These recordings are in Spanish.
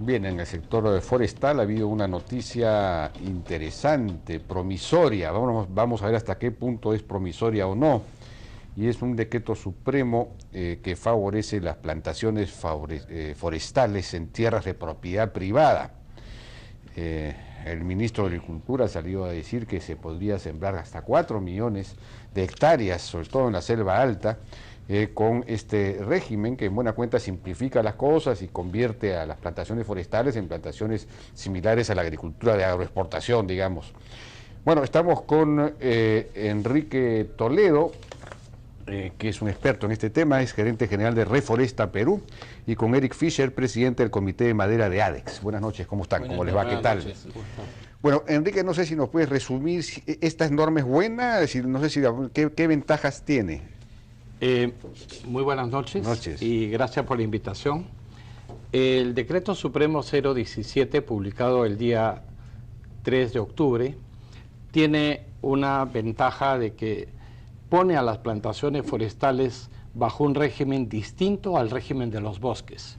Bien, en el sector forestal ha habido una noticia interesante, promisoria. Vamos a ver hasta qué punto es promisoria o no. Y es un decreto supremo que favorece las plantaciones forestales en tierras de propiedad privada. El ministro de Agricultura salió a decir que se podría sembrar hasta 4 millones de hectáreas, sobre todo en la selva alta, con este régimen que en buena cuenta simplifica las cosas y convierte a las plantaciones forestales en plantaciones similares a la agricultura de agroexportación, digamos. Bueno, estamos con Enrique Toledo, que es un experto en este tema, es gerente general de Reforesta Perú, y con Eric Fischer, presidente del Comité de Madera de ADEX. Buenas noches, ¿cómo están? ¿Cómo les va? ¿Qué tal? Bueno, Enrique, no sé si nos puedes resumir, si esta norma es buena, no sé si qué ventajas tiene. Muy buenas noches y gracias por la invitación. El Decreto Supremo 017, publicado el día 3 de octubre, tiene una ventaja de que pone a las plantaciones forestales bajo un régimen distinto al régimen de los bosques.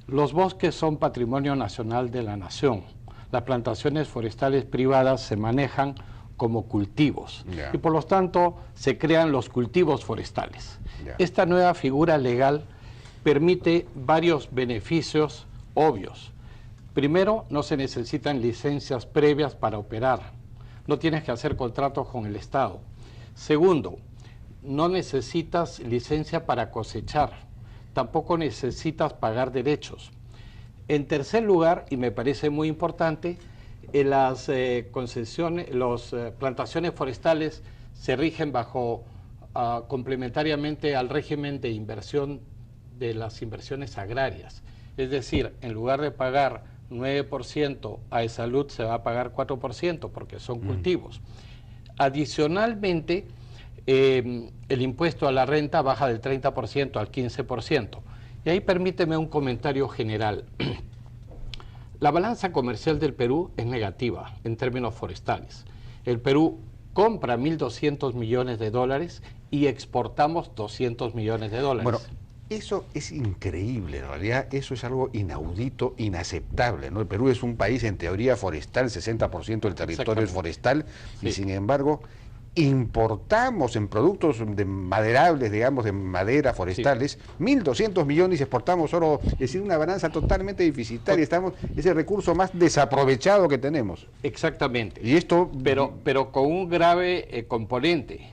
Los bosques son patrimonio nacional de la nación. Las plantaciones forestales privadas se manejan como cultivos y por lo tanto se crean los cultivos forestales. Esta nueva figura legal permite varios beneficios obvios. Primero, no se necesitan licencias previas para operar. No tienes que hacer contratos con el Estado. Segundo, no necesitas licencia para cosechar. Tampoco necesitas pagar derechos. En tercer lugar, y me parece muy importante, las plantaciones forestales se rigen bajo complementariamente al régimen de inversión de las inversiones agrarias. Es decir, en lugar de pagar 9% a Esalud, se va a pagar 4% porque son cultivos. Adicionalmente, el impuesto a la renta baja del 30% al 15%. Y ahí permíteme un comentario general. La balanza comercial del Perú es negativa en términos forestales. El Perú compra 1.200 millones de dólares y exportamos 200 millones de dólares. Bueno, eso es increíble, en realidad eso es algo inaudito, inaceptable, ¿no? El Perú es un país en teoría forestal, 60% del territorio es forestal, y sin embargo importamos en productos maderables, digamos, de madera forestales, 1.200 millones y exportamos solo, es decir, una balanza totalmente deficitaria, es el recurso más desaprovechado que tenemos. Exactamente. Y esto... Pero con un grave componente,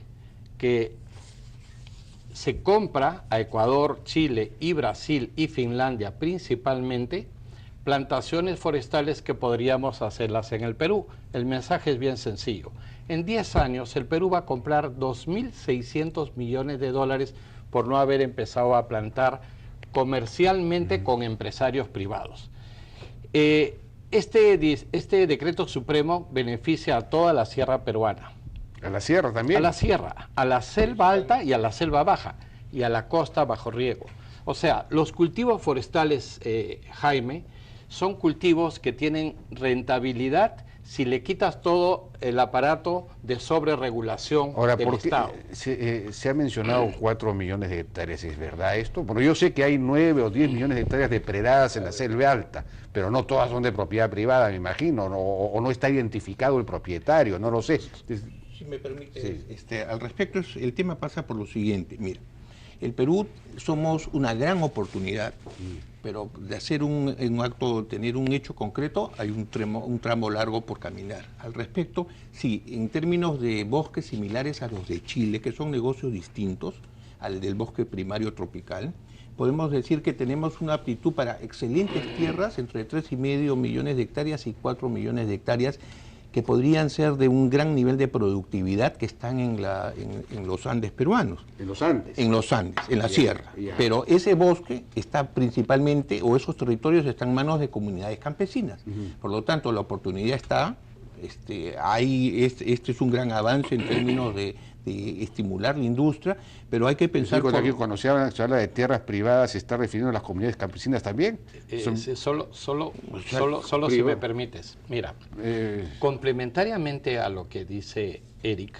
que se compra a Ecuador, Chile y Brasil y Finlandia principalmente plantaciones forestales que podríamos hacerlas en el Perú. El mensaje es bien sencillo. En 10 años el Perú va a comprar 2.600 millones de dólares por no haber empezado a plantar comercialmente con empresarios privados. Este decreto supremo beneficia a toda la sierra peruana. ¿A la sierra también? A la sierra, a la selva alta y a la selva baja, y a la costa bajo riego. O sea, los cultivos forestales, Jaime, son cultivos que tienen rentabilidad si le quitas todo el aparato de sobreregulación del Estado. Se ha mencionado 4 millones de hectáreas, ¿es verdad esto? Bueno, yo sé que hay 9 o 10 millones de hectáreas depredadas en la selva alta, pero no todas son de propiedad privada, me imagino, o no está identificado el propietario, no lo sé. Si me permite, al respecto, el tema pasa por lo siguiente. Mira, el Perú somos una gran oportunidad, pero de hacer un acto, tener un hecho concreto, hay un tramo largo por caminar. Al respecto, sí, en términos de bosques similares a los de Chile, que son negocios distintos al del bosque primario tropical, podemos decir que tenemos una aptitud para excelentes tierras, entre 3,5 millones de hectáreas y 4 millones de hectáreas, que podrían ser de un gran nivel de productividad, que están en los Andes peruanos. ¿En los Andes? En los Andes, en la sierra. Pero ese bosque está principalmente, o esos territorios están en manos de comunidades campesinas. Por lo tanto, la oportunidad está, este es un gran avance en términos de estimular la industria, pero hay que pensar... Cuando se habla de tierras privadas, ¿se está refiriendo a las comunidades campesinas también? Solo si me permites. Mira, complementariamente a lo que dice Eric,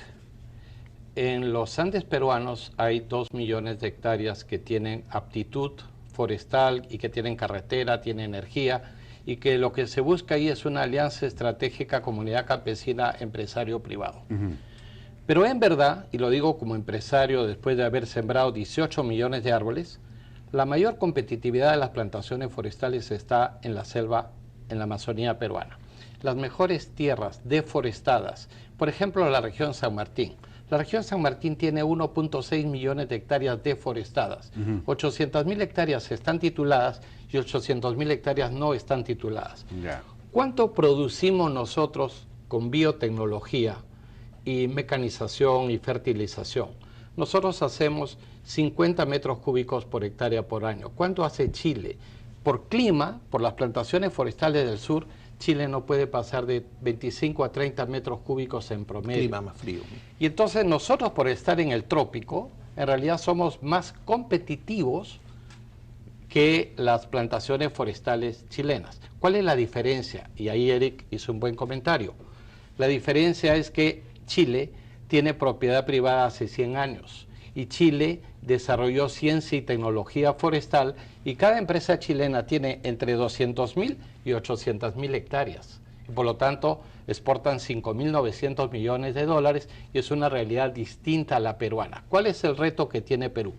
en los Andes peruanos hay 2 millones de hectáreas que tienen aptitud forestal y que tienen carretera, tienen energía, y que lo que se busca ahí es una alianza estratégica comunidad campesina empresario privado. Pero en verdad, y lo digo como empresario después de haber sembrado 18 millones de árboles, la mayor competitividad de las plantaciones forestales está en la selva, en la Amazonía peruana. Las mejores tierras deforestadas, por ejemplo la región San Martín. La región San Martín tiene 1.6 millones de hectáreas deforestadas. 800.000 hectáreas están tituladas y 800.000 hectáreas no están tituladas. ¿Cuánto producimos nosotros con biotecnología y mecanización y fertilización? Nosotros hacemos 50 metros cúbicos por hectárea por año. ¿Cuánto hace Chile? Por clima, por las plantaciones forestales del sur, Chile no puede pasar de 25 a 30 metros cúbicos en promedio. Clima más frío. Y entonces nosotros, por estar en el trópico, en realidad somos más competitivos que las plantaciones forestales chilenas. ¿Cuál es la diferencia? Y ahí Eric hizo un buen comentario. La diferencia es que Chile tiene propiedad privada hace 100 años y Chile desarrolló ciencia y tecnología forestal y cada empresa chilena tiene entre 200.000 y 800.000 hectáreas. Y por lo tanto, exportan 5.900 millones de dólares y es una realidad distinta a la peruana. ¿Cuál es el reto que tiene Perú?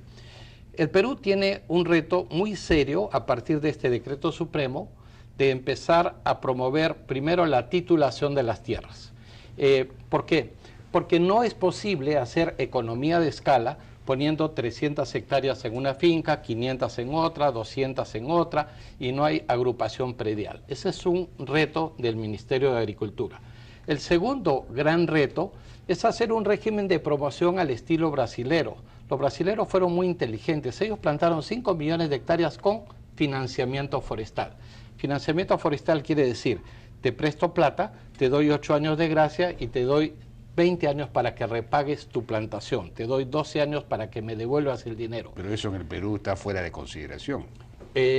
El Perú tiene un reto muy serio a partir de este decreto supremo de empezar a promover primero la titulación de las tierras. ¿Por qué? Porque no es posible hacer economía de escala poniendo 300 hectáreas en una finca, 500 en otra, 200 en otra, y no hay agrupación predial. Ese es un reto del Ministerio de Agricultura. El segundo gran reto es hacer un régimen de promoción al estilo brasilero. Los brasileros fueron muy inteligentes. Ellos plantaron 5 millones de hectáreas con financiamiento forestal. Financiamiento forestal quiere decir, te presto plata, te doy 8 años de gracia y te doy 20 años para que repagues tu plantación. Te doy 12 años para que me devuelvas el dinero. Pero eso en el Perú está fuera de consideración.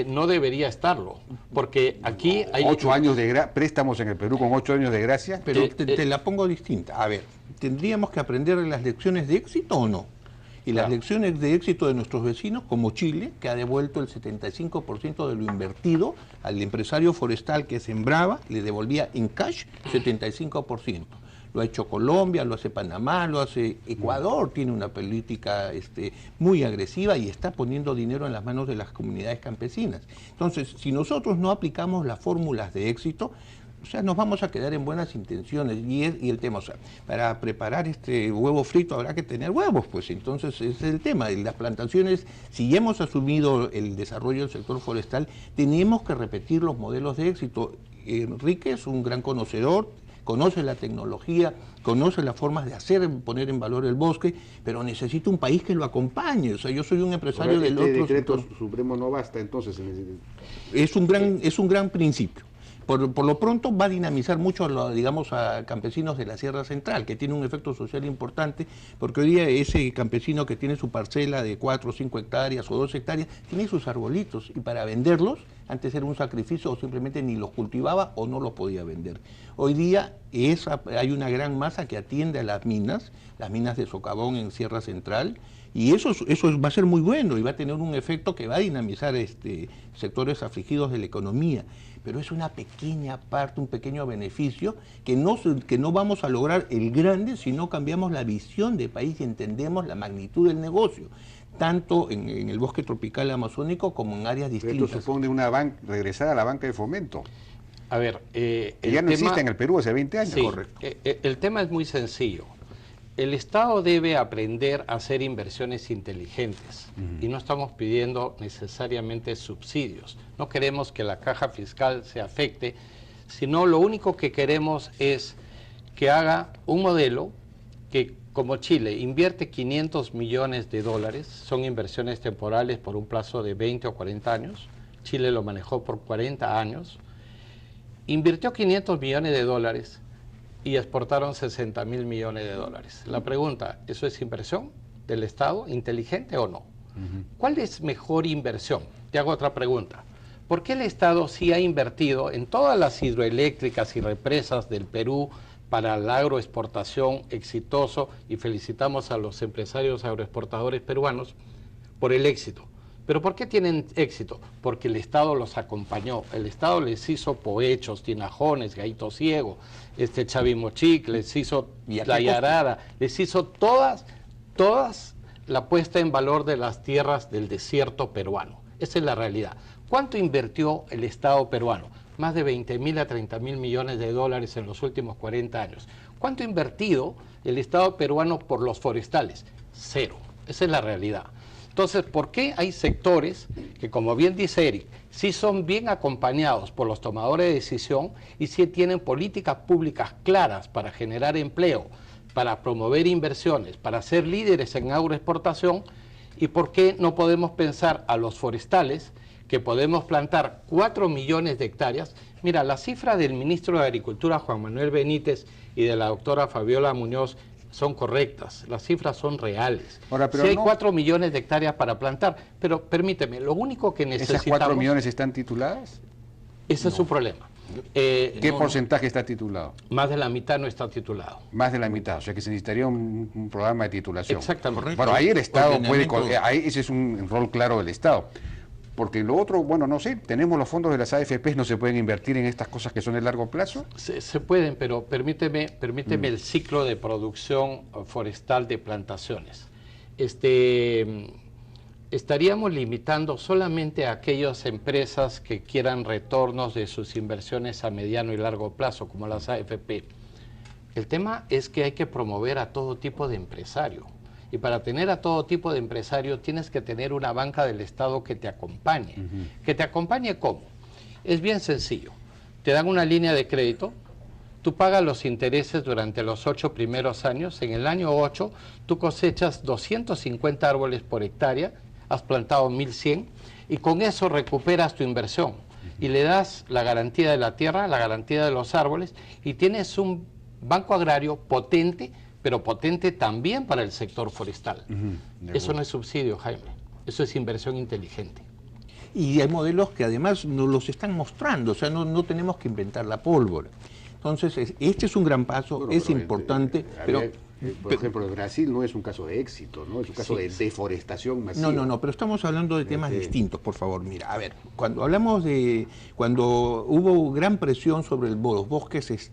No debería estarlo, porque aquí hay... 8 años de préstamos en el Perú con 8 años de gracia. Pero te la pongo distinta. A ver, ¿tendríamos que aprender de las lecciones de éxito o no? Y las lecciones de éxito de nuestros vecinos, como Chile, que ha devuelto el 75% de lo invertido al empresario forestal que sembraba, le devolvía en cash 75%. Lo ha hecho Colombia, lo hace Panamá, lo hace Ecuador, tiene una política muy agresiva y está poniendo dinero en las manos de las comunidades campesinas. Entonces, si nosotros no aplicamos las fórmulas de éxito, o sea, nos vamos a quedar en buenas intenciones y el tema, o sea, para preparar este huevo frito habrá que tener huevos, pues entonces ese es el tema. Las plantaciones, si ya hemos asumido el desarrollo del sector forestal, tenemos que repetir los modelos de éxito. Enrique es un gran conocedor, conoce la tecnología, conoce las formas de hacer, poner en valor el bosque, pero necesita un país que lo acompañe. O sea, yo soy un empresario del otro decreto sector. supremo no basta, entonces. Es un gran principio. Por lo pronto va a dinamizar mucho, digamos, a campesinos de la Sierra Central, que tiene un efecto social importante, porque hoy día ese campesino que tiene su parcela de 4 o 5 hectáreas o 2 hectáreas, tiene sus arbolitos, y para venderlos, antes era un sacrificio o simplemente ni los cultivaba o no los podía vender. Hoy día hay una gran masa que atiende a las minas de socavón en Sierra Central, y eso va a ser muy bueno y va a tener un efecto que va a dinamizar sectores afligidos de la economía. Pero es una pequeña parte, un pequeño beneficio que no vamos a lograr el grande si no cambiamos la visión de país y entendemos la magnitud del negocio, tanto en el bosque tropical amazónico como en áreas distintas. Esto supone regresar a la banca de fomento. A ver, ya no existe en el Perú hace 20 años. Sí, correcto. El tema es muy sencillo. El Estado debe aprender a hacer inversiones inteligentes y no estamos pidiendo necesariamente subsidios. No queremos que la caja fiscal se afecte, sino lo único que queremos es que haga un modelo que, como Chile, invierte 500 millones de dólares, son inversiones temporales por un plazo de 20 o 40 años, Chile lo manejó por 40 años, invirtió 500 millones de dólares y exportaron 60.000 millones de dólares. La pregunta, ¿eso es inversión del Estado inteligente o no? ¿Cuál es mejor inversión? Te hago otra pregunta. ¿Por qué el Estado sí ha invertido en todas las hidroeléctricas y represas del Perú para la agroexportación exitoso y felicitamos a los empresarios agroexportadores peruanos por el éxito? ¿Pero por qué tienen éxito? Porque el Estado los acompañó, el Estado les hizo Poechos, Tinajones, Gaito Ciego, Chavimochic, les hizo La Yarara, les hizo todas la puesta en valor de las tierras del desierto peruano. Esa es la realidad. ¿Cuánto invirtió el Estado peruano? Más de 20.000 a 30.000 millones de dólares en los últimos 40 años. ¿Cuánto ha invertido el Estado peruano por los forestales? Cero. Esa es la realidad. Entonces, ¿por qué hay sectores que, como bien dice Eric, sí son bien acompañados por los tomadores de decisión y sí tienen políticas públicas claras para generar empleo, para promover inversiones, para ser líderes en agroexportación? ¿Y por qué no podemos pensar a los forestales que podemos plantar 4 millones de hectáreas? Mira, la cifra del ministro de Agricultura, Juan Manuel Benítez, y de la doctora Fabiola Muñoz son correctas, las cifras son reales. Ahora, pero sí hay 4 millones de hectáreas para plantar, pero permíteme, lo único que necesitamos... ¿Esas 4 millones están tituladas? Ese es su problema. ¿Qué porcentaje está titulado? Más de la mitad no está titulado. Más de la mitad, o sea que se necesitaría un programa de titulación. Exactamente. Bueno, ahí el Estado puede... Ahí ese es un rol claro del Estado. Porque lo otro, bueno, no sé, tenemos los fondos de las AFPs, ¿no se pueden invertir en estas cosas que son de largo plazo? Se pueden, pero permíteme el ciclo de producción forestal de plantaciones. Estaríamos limitando solamente a aquellas empresas que quieran retornos de sus inversiones a mediano y largo plazo, como las AFP. El tema es que hay que promover a todo tipo de empresario. Y para tener a todo tipo de empresario tienes que tener una banca del Estado que te acompañe. ¿Que te acompañe cómo? Es bien sencillo. Te dan una línea de crédito, tú pagas los intereses durante los 8 primeros años. En el año 8 tú cosechas 250 árboles por hectárea, has plantado 1.100 y con eso recuperas tu inversión. Y le das la garantía de la tierra, la garantía de los árboles y tienes un banco agrario potente, pero potente también para el sector forestal. Eso no es subsidio, Jaime, eso es inversión inteligente. Y hay modelos que además nos los están mostrando, o sea, no tenemos que inventar la pólvora. Entonces, este es un gran paso, bueno, es importante, pero... Por ejemplo, el Brasil no es un caso de éxito, ¿no? Es un caso de deforestación masiva. No, pero estamos hablando de temas distintos, por favor. Mira, a ver, cuando hablamos de... Cuando hubo gran presión sobre los bosques,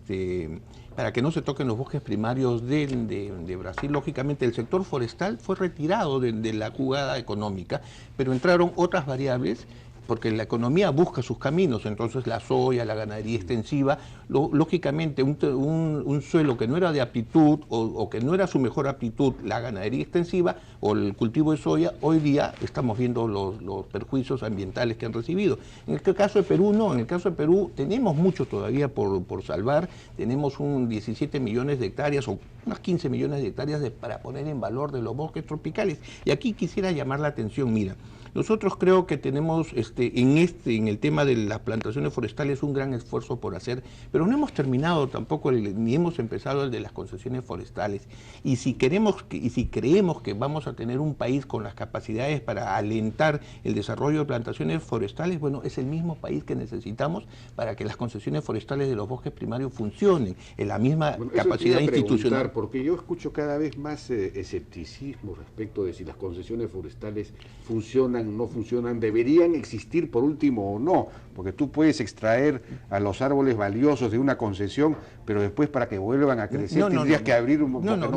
para que no se toquen los bosques primarios de Brasil, lógicamente el sector forestal fue retirado de la jugada económica, pero entraron otras variables, porque la economía busca sus caminos, entonces la soya, la ganadería extensiva, lógicamente un suelo que no era de aptitud o que no era su mejor aptitud, la ganadería extensiva o el cultivo de soya, hoy día estamos viendo los perjuicios ambientales que han recibido. En el caso de Perú no, en el caso de Perú tenemos mucho todavía por salvar, tenemos 17 millones de hectáreas o unas 15 millones de hectáreas para poner en valor de los bosques tropicales. Y aquí quisiera llamar la atención, mira, nosotros creo que tenemos en el tema de las plantaciones forestales un gran esfuerzo por hacer, pero no hemos terminado tampoco ni hemos empezado el de las concesiones forestales. Y si creemos que vamos a tener un país con las capacidades para alentar el desarrollo de plantaciones forestales, bueno, es el mismo país que necesitamos para que las concesiones forestales de los bosques primarios funcionen en la misma capacidad institucional. Porque yo escucho cada vez más escepticismo respecto de si las concesiones forestales funcionan, no funcionan, deberían existir por último o no, porque tú puedes extraer a los árboles valiosos de una concesión, pero después para que vuelvan a crecer tendrías que abrir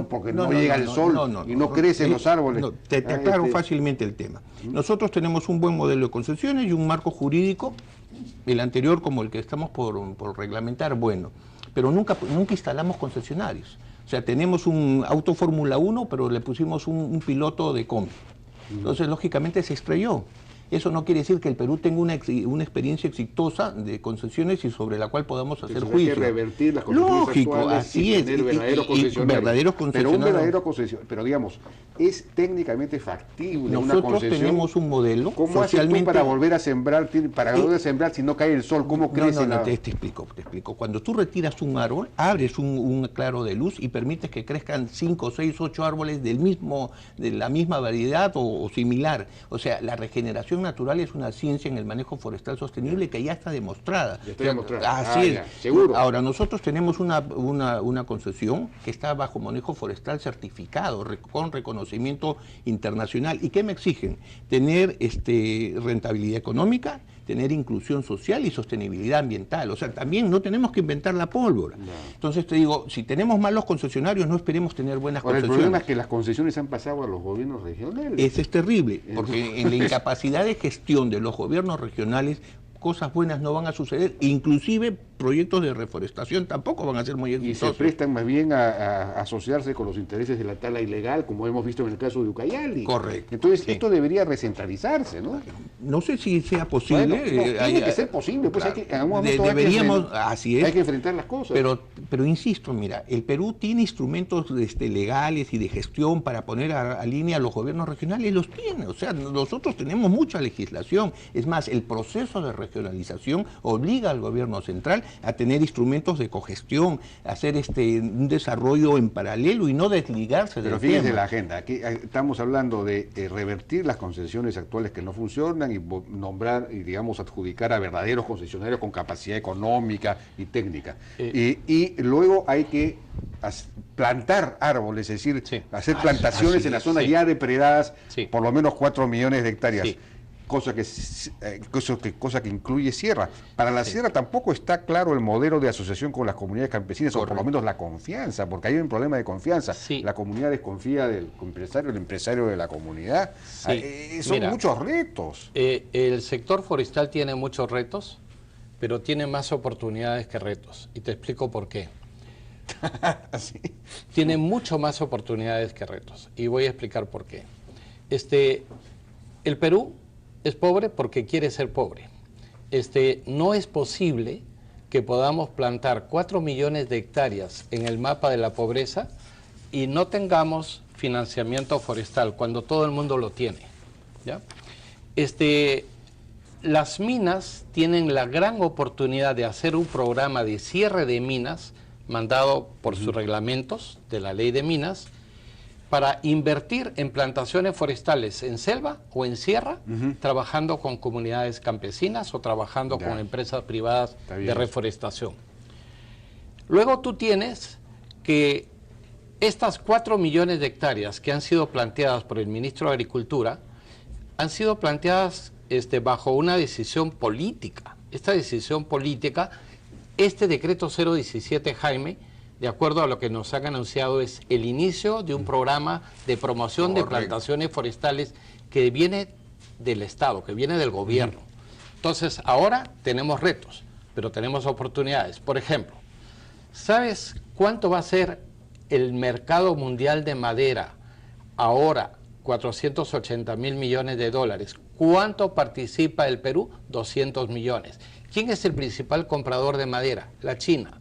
porque no llega el sol y no crecen los árboles. Te aclaro fácilmente el tema. Nosotros tenemos un buen modelo de concesiones y un marco jurídico, el anterior como el que estamos por reglamentar, bueno, pero nunca instalamos concesionarios. O sea, tenemos un auto Fórmula 1, pero le pusimos un piloto de combi. Entonces, lógicamente, se estrelló. Eso no quiere decir que el Perú tenga una experiencia exitosa de concesiones y sobre la cual podamos hacer juicio. Hay que revertir las concesiones lógico, así es. Verdaderos concesionarios. Pero digamos, es técnicamente factible nosotros una concesión. Nosotros tenemos un modelo. ¿Cómo haces tú para volver a sembrar, si no cae el sol? ¿Cómo crece? Te explico. Cuando tú retiras un árbol, abres un claro de luz y permites que crezcan 5, 6, 8 árboles de la misma variedad o similar. O sea, la regeneración selección natural es una ciencia en el manejo forestal sostenible que ya está demostrada. Ya está demostrada. Así es. Ya, seguro. Ahora, nosotros tenemos una concesión que está bajo manejo forestal certificado, con reconocimiento internacional. ¿Y qué me exigen? Tener rentabilidad económica, tener inclusión social y sostenibilidad ambiental. O sea, también no tenemos que inventar la pólvora. No. Entonces te digo, si tenemos malos concesionarios, no esperemos tener buenas concesiones. El problema es que las concesiones han pasado a los gobiernos regionales. Ese es terrible, porque en la incapacidad de gestión de los gobiernos regionales, cosas buenas no van a suceder, inclusive proyectos de reforestación tampoco van a ser muy exitosos. Y se prestan más bien a asociarse con los intereses de la tala ilegal, como hemos visto en el caso de Ucayali. Correcto. Entonces, sí, esto debería recentralizarse, ¿no? No sé si sea posible. Bueno, tiene que ser posible, pues claro, hay que, en algún momento así es. Hay que enfrentar las cosas. Pero insisto, mira, el Perú tiene instrumentos legales y de gestión para poner a línea a los gobiernos regionales, los tiene. O sea, nosotros tenemos mucha legislación. Es más, el proceso de regionalización obliga al gobierno central a tener instrumentos de cogestión, a hacer un desarrollo en paralelo y no desligarse del tema. Pero fíjense la agenda, aquí estamos hablando de revertir las concesiones actuales que no funcionan y nombrar y, digamos, adjudicar a verdaderos concesionarios con capacidad económica y técnica. Y luego hay que plantar árboles, es decir, sí, hacer plantaciones en las zonas ya depredadas, por lo menos 4 millones de hectáreas. Sí. Cosa que incluye sierra. Para la sierra tampoco está claro el modelo de asociación con las comunidades campesinas, o por lo menos la confianza, porque hay un problema de confianza. Sí. La comunidad desconfía del empresario, el empresario de la comunidad. Sí. Son muchos retos. El sector forestal tiene muchos retos, pero tiene más oportunidades que retos. Y te explico por qué. ¿Sí? Tiene mucho más oportunidades que retos. Y voy a explicar por qué. El Perú es pobre porque quiere ser pobre. No es posible que podamos plantar 4 millones de hectáreas en el mapa de la pobreza y no tengamos financiamiento forestal cuando todo el mundo lo tiene, ¿ya? Las minas tienen la gran oportunidad de hacer un programa de cierre de minas mandado por sus reglamentos de la ley de minas, para invertir en plantaciones forestales en selva o en sierra, trabajando con comunidades campesinas o trabajando con empresas privadas de reforestación. Luego tú tienes que estas 4 millones de hectáreas que han sido planteadas por el ministro de Agricultura han sido planteadas bajo una decisión política. Esta decisión política, este decreto 017, Jaime, de acuerdo a lo que nos han anunciado, es el inicio de un programa de promoción de plantaciones forestales que viene del Estado, que viene del gobierno. Entonces, ahora tenemos retos, pero tenemos oportunidades. Por ejemplo, ¿sabes cuánto va a ser el mercado mundial de madera ahora? 480.000 millones de dólares. ¿Cuánto participa el Perú? 200 millones. ¿Quién es el principal comprador de madera? La China.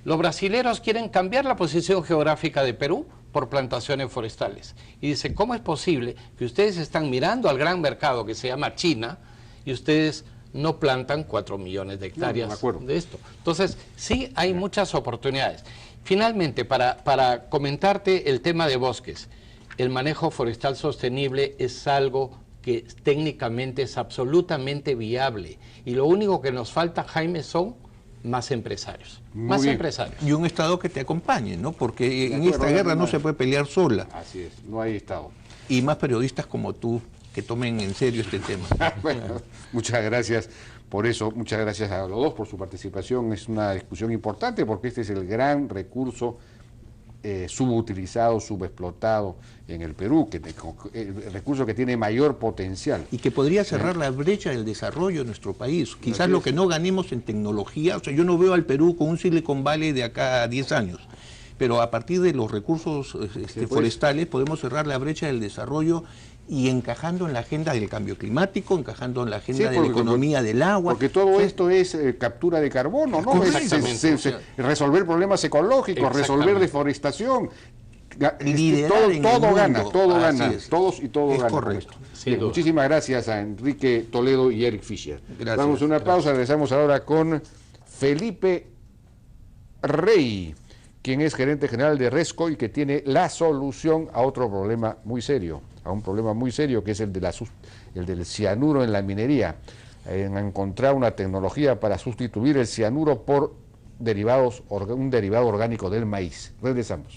Los brasileros quieren cambiar la posición geográfica de Perú por plantaciones forestales. Y dice, ¿cómo es posible que ustedes están mirando al gran mercado que se llama China y ustedes no plantan 4 millones de hectáreas de esto? Entonces, sí hay muchas oportunidades. Finalmente, para comentarte el tema de bosques, el manejo forestal sostenible es algo que técnicamente es absolutamente viable. Y lo único que nos falta, Jaime, son más empresarios. Más empresarios. Y un Estado que te acompañe, ¿no? Porque en esta guerra no se puede pelear sola. Así es, no hay Estado. Y más periodistas como tú que tomen en serio este tema. Bueno, muchas gracias por eso, muchas gracias a los dos por su participación. Es una discusión importante porque este es el gran recurso subutilizado, subexplotado en el Perú, el recurso que tiene mayor potencial. Y que podría cerrar la brecha del desarrollo de nuestro país. Quizás lo que no ganemos en tecnología, o sea, yo no veo al Perú con un Silicon Valley de acá a 10 años, pero a partir de los recursos forestales podemos cerrar la brecha del desarrollo y encajando en la agenda del cambio climático, encajando en la agenda de la economía del agua. Porque todo esto es captura de carbono, ¿no? Resolver problemas ecológicos, resolver deforestación. Todo gana, todos y todo gana. Correcto. Muchísimas gracias a Enrique Toledo y Eric Fischer. Vamos a una pausa, regresamos ahora con Felipe Rey, quien es gerente general de Resco y que tiene la solución a otro problema muy serio. a un problema muy serio que es el del cianuro en la minería, en encontrar una tecnología para sustituir el cianuro por un derivado orgánico del maíz. Regresamos.